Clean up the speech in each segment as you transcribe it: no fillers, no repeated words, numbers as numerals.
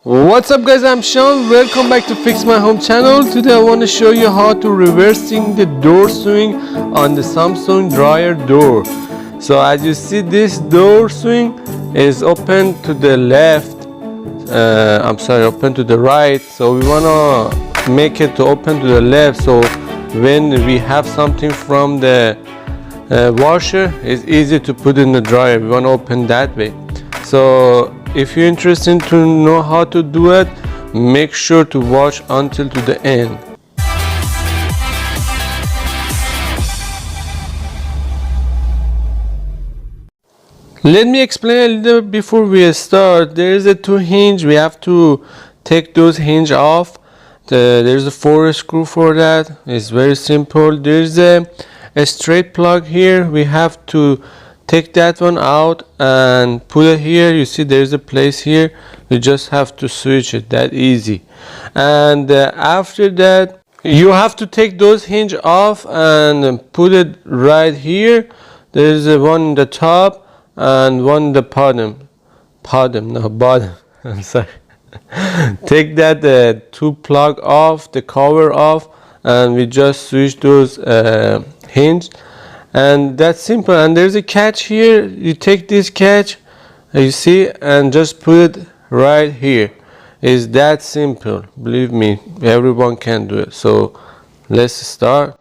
What's up guys, I'm Sean. Welcome back to Fix My Home channel. Today I want to show you how to reversing the door swing on the Samsung dryer door. So as you see, this door swing is open to the left, open to the right. So we want to make it to open to the left, so when we have something from the washer, it's easy to put in the dryer. We want to open that way. So if you're interested to know how to do it, make sure to watch until to the end. Let me explain a little before we start. There is a two hinge. We have to take those hinge off. There's a 4 screw for that. It's very simple. There's a straight plug here. We have to take that one out and put it here. You see there's a place here. You just have to switch it. That easy. And after that, you have to take those hinge off and put it right here. There's one in the top and one in the bottom. Bottom. I'm sorry. Take that two plug off, the cover off, and we just switch those hinge. And that's simple. And there's a catch here. You take this catch, you see, and just put it right here. It's that simple. Believe me, everyone can do it. So let's start.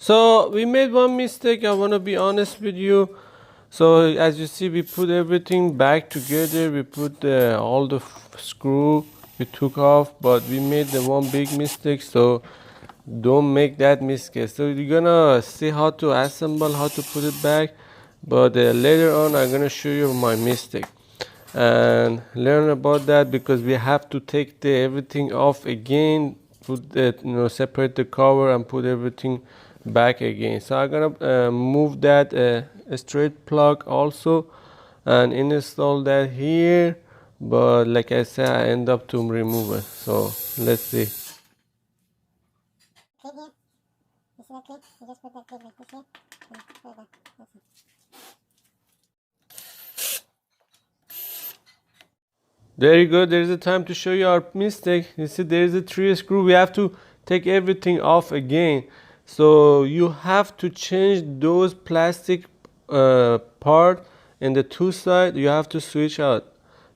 So we made one mistake. I want to be honest with you. So as you see, we put everything back together. We put all the screw we took off, but we made the one big mistake, so don't make that mistake. So you're gonna see how to assemble, how to put it back, but later on I'm gonna show you my mistake and learn about that, because we have to take the everything off again, put the separate the cover and put everything back again. So I'm gonna move that straight plug also and install that here, but like I said, I end up to remove it. So let's see. Clip here. You see that clip? You just put that clip like this here. And put it back. That's it. There you go. There's a time to show you our mistake. You see there's a 3 screw. We have to take everything off again. So you have to change those plastic part in the 2 side. You have to switch out.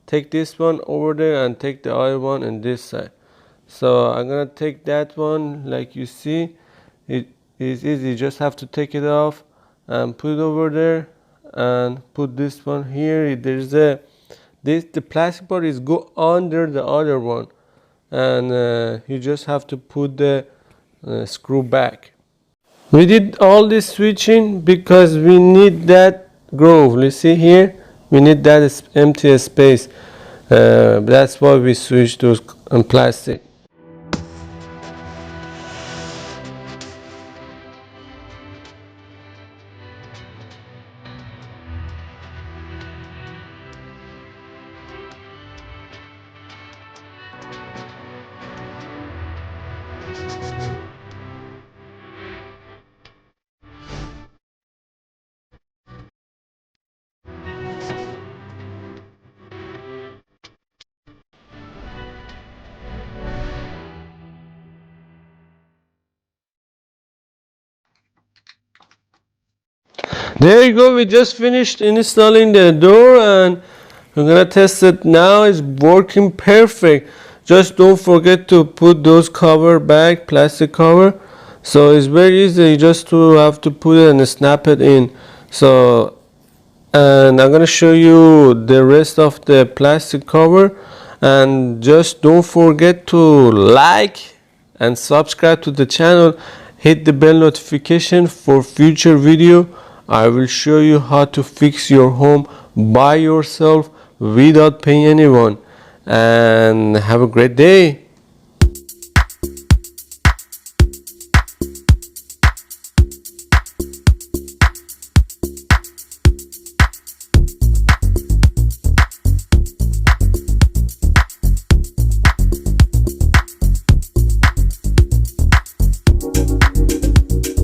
Take this one over there and take the other one in this side. So I'm gonna take that one. Like you see, it is easy. You just have to take it off and put it over there and put this one here. There's a the plastic part is go under the other one, and you just have to put the screw back. We did all this switching because we need that groove. You see here, we need that empty space. That's why we switched those on plastic. There you go, we just finished installing the door and we're gonna test it now. It's working perfect. Just don't forget to put those cover back, plastic cover. So it's very easy, just to have to put it and snap it in. So, and I'm gonna show you the rest of the plastic cover, and just don't forget to like and subscribe to the channel. Hit the bell notification for future video. I will show you how to fix your home by yourself without paying anyone. And have a great day.